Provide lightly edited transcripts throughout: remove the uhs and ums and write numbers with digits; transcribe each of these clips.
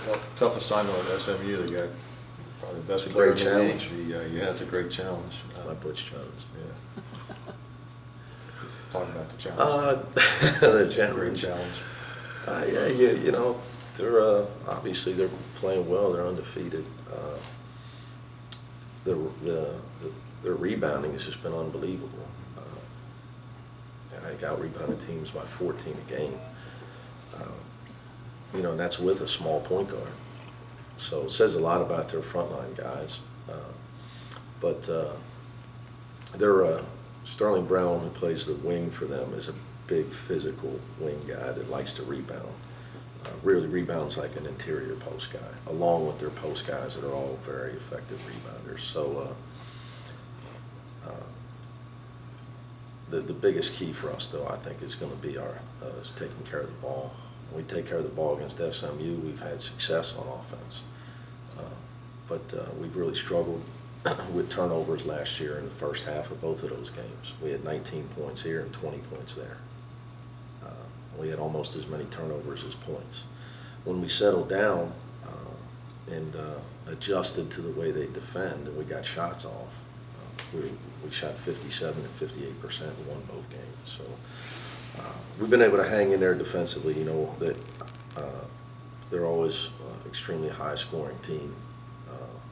Well, tough assignment with SMU. They got probably the best It's a player great in the league. challenge. Yeah, it's a great challenge. My Butch Jones. Yeah. Talk about the challenge. The challenge. Great challenge. Yeah, you know, they're obviously they're playing well. They're undefeated. Their rebounding has just been unbelievable. I out rebounded teams by 14 a game. You know, and that's with a small point guard. So it says a lot about their frontline guys. But their Sterling Brown, who plays the wing for them, is a big physical wing guy that likes to rebound. Really rebounds like an interior post guy, along with their post guys that are all very effective rebounders. So the biggest key for us, though, I think, is going to be is taking care of the ball. When we take care of the ball against SMU, we've had success on offense. But we've really struggled with turnovers last year in the first half of both of those games. We had 19 points here and 20 points there. We had almost as many turnovers as points. When we settled down and adjusted to the way they defend, and we got shots off, we shot 57 and 58% and won both games. So we've been able to hang in there defensively. You know that they're always extremely high-scoring team.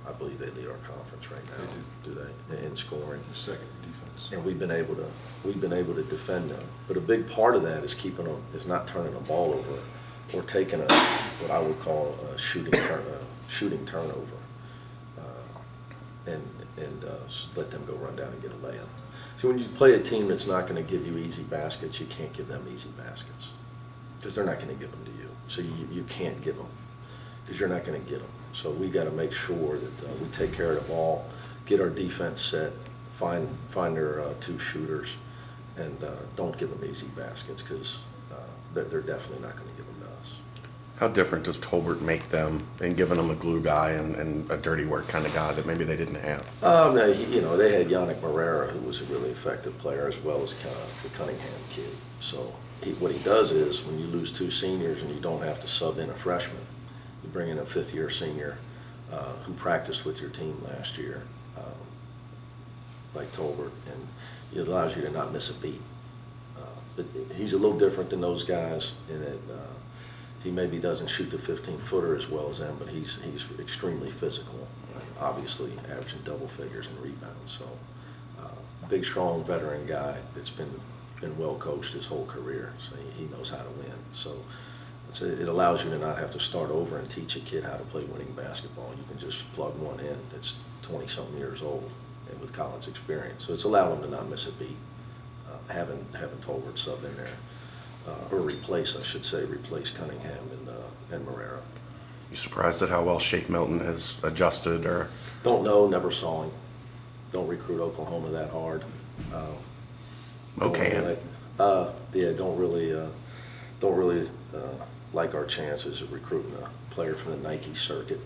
I believe they lead our conference right now. They do. Do they in scoring? The second defense. And we've been able to defend them. But a big part of that is not turning the ball over or taking what I would call a shooting turnover, and let them go run down and get a layup. So when you play a team that's not going to give you easy baskets, you can't give them easy baskets because they're not going to give them to you. So you can't give them because you're not going to get them. So we got to make sure that we take care of the ball, get our defense set, find their two shooters, and don't give them easy baskets because they're definitely not going to give them to us. How different does Tolbert make them in giving them a glue guy and a dirty work kind of guy that maybe they didn't have? No, they had Yannick Morera, who was a really effective player, as well as the Cunningham kid. So what he does is when you lose two seniors and you don't have to sub in a freshman, you bring in a fifth-year senior who practiced with your team last year, like Tolbert, and it allows you to not miss a beat. But he's a little different than those guys in that he maybe doesn't shoot the 15-footer as well as them, but he's extremely physical, obviously averaging double figures in rebounds. So big, strong veteran guy that's been well coached his whole career, so he knows how to win. So it allows you to not have to start over and teach a kid how to play winning basketball. You can just plug one in that's 20-something years old and with college experience. So it's allowed him to not miss a beat. Having Tolbert sub in there, or replace Cunningham and Morera. You surprised at how well Shake Milton has adjusted, or? Don't know, never saw him. Don't recruit Oklahoma that hard. Okay. Don't really like our chances of recruiting a player from the Nike circuit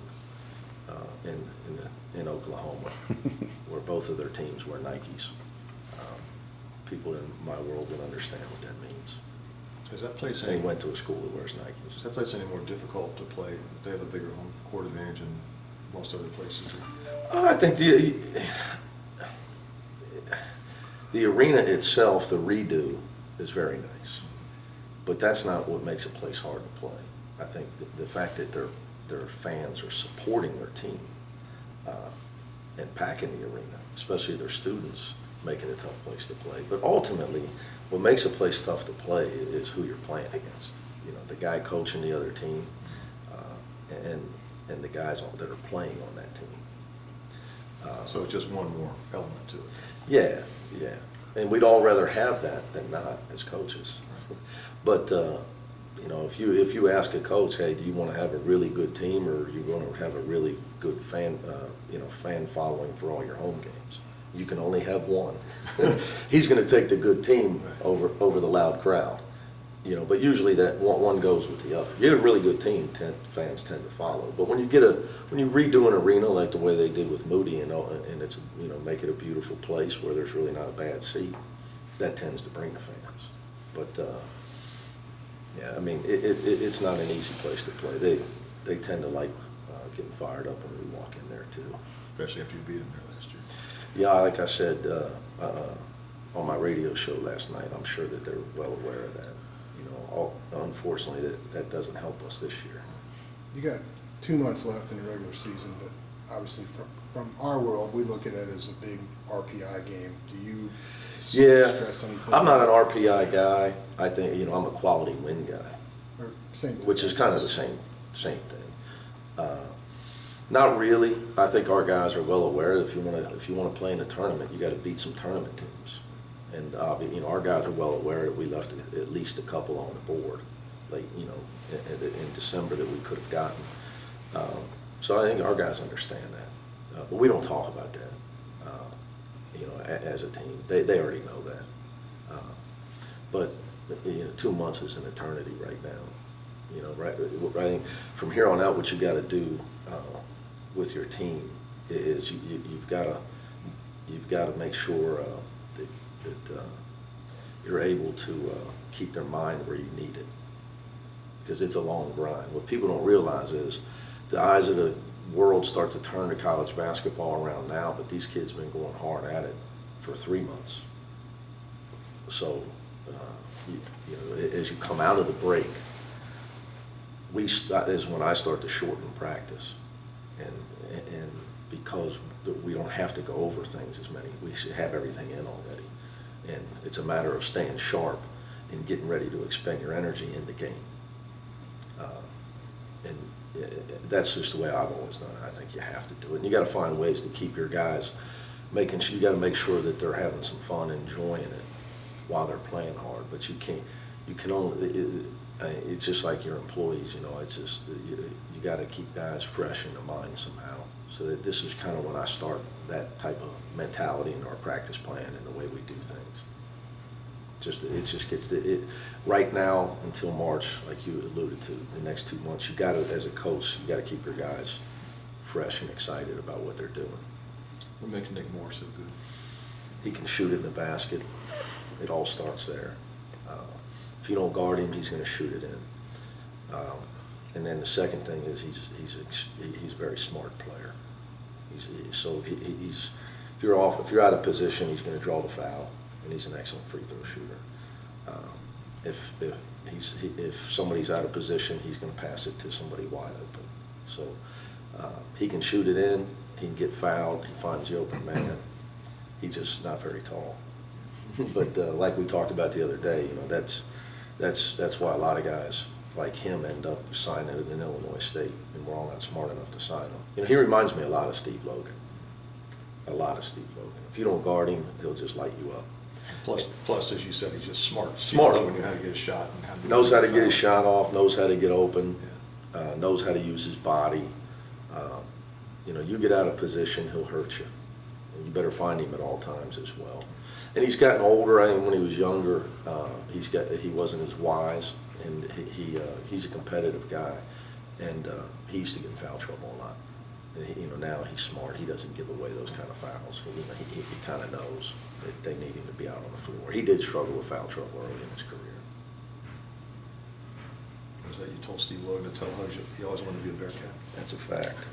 in Oklahoma, where both of their teams wear Nikes. People in my world would understand what that means. Is that place And he went to a school that wears Nikes. Is that place any more difficult to play? They have a bigger home court advantage than most other places. I think the arena itself, the redo, is very nice, but that's not what makes a place hard to play. I think the fact that their fans are supporting their team and packing the arena, especially their students, make it a tough place to play. But ultimately, what makes a place tough to play is who you're playing against. You know, the guy coaching the other team, and the guys that are playing on that team. So it's just one more element to it. Yeah. And we'd all rather have that than not as coaches. But if you ask a coach, hey, do you want to have a really good team, or you want to have a really good fan following for all your home games? You can only have one. He's going to take the good team over the loud crowd, But usually that one goes with the other. You get a really good team, fans tend to follow. But when you redo an arena like the way they did with Moody, and it's make it a beautiful place where there's really not a bad seat, that tends to bring the fans. But it's not an easy place to play. they tend to like getting fired up when we walk in there too. Especially after you beat them there last year. Yeah, like I said on my radio show last night, I'm sure that they're well aware of that. You know, unfortunately, that doesn't help us this year. You got 2 months left in the regular season, but obviously from our world, we look at it as a big RPI game. Do you stress anything? I'm not an RPI guy. I think, you know, I'm a quality win guy, Or same thing, which is kind of the same thing. Not really. I think our guys are well aware that if you want to play in a tournament, you got to beat some tournament teams. And you know, our guys are well aware that we left at least a couple on the board, like, you know, in December that we could have gotten. So I think our guys understand that, but we don't talk about that. You know, as a team, they already know that. But you know, 2 months is an eternity right now. You know, right? I think from here on out, what you got to do with your team is you've got to make sure that you're able to keep their mind where you need it, because it's a long grind. What people don't realize is the eyes of the world start to turn to college basketball around now, but these kids have been going hard at it for 3 months. So you know, as you come out of the break, is when I start to shorten practice, and because we don't have to go over things as many, we should have everything in already, and it's a matter of staying sharp and getting ready to expend your energy in the game. And that's just the way I've always done it. I think you have to do it, and you got to find ways to keep your guys making sure. You got to make sure that they're having some fun, enjoying it while they're playing hard. But you can only. It's just like your employees, you know. It's just you got to keep guys fresh in their mind somehow. So that this is kind of when I start that type of mentality in our practice plan and the way we do things. It just gets right now until March, like you alluded to. The next 2 months, you got to, as a coach, you got to keep your guys fresh and excited about what they're doing. What makes Nick Moore so good? He can shoot it in the basket. It all starts there. If you don't guard him, he's going to shoot it in. And then the second thing is he's a very smart player. He's if you're out of position, he's going to draw the foul, and he's an excellent free throw shooter. If somebody's out of position, he's going to pass it to somebody wide open. So he can shoot it in. He can get fouled. He finds the open man. He's just not very tall. But like we talked about the other day, you know, that's why a lot of guys like him end up signing in Illinois State, and we're all not smart enough to sign him. You know, he reminds me a lot of Steve Logan. A lot of Steve Logan. If you don't guard him, he'll just light you up. Plus, as you said, he's just smart. Smart. He knows how to get a shot. And how to Knows how to get his shot off, knows how to get open, knows how to use his body. You know, you get out of position, he'll hurt you. And you better find him at all times as well. And he's gotten older. I think when he was younger, he wasn't as wise, and he's a competitive guy, and he used to get in foul trouble a lot. And you know, now he's smart. He doesn't give away those kind of fouls. He kind of knows that they need him to be out on the floor. He did struggle with foul trouble early in his career. Was that you told Steve Logan to tell Hugs he always wanted to be a Bearcat? That's a fact.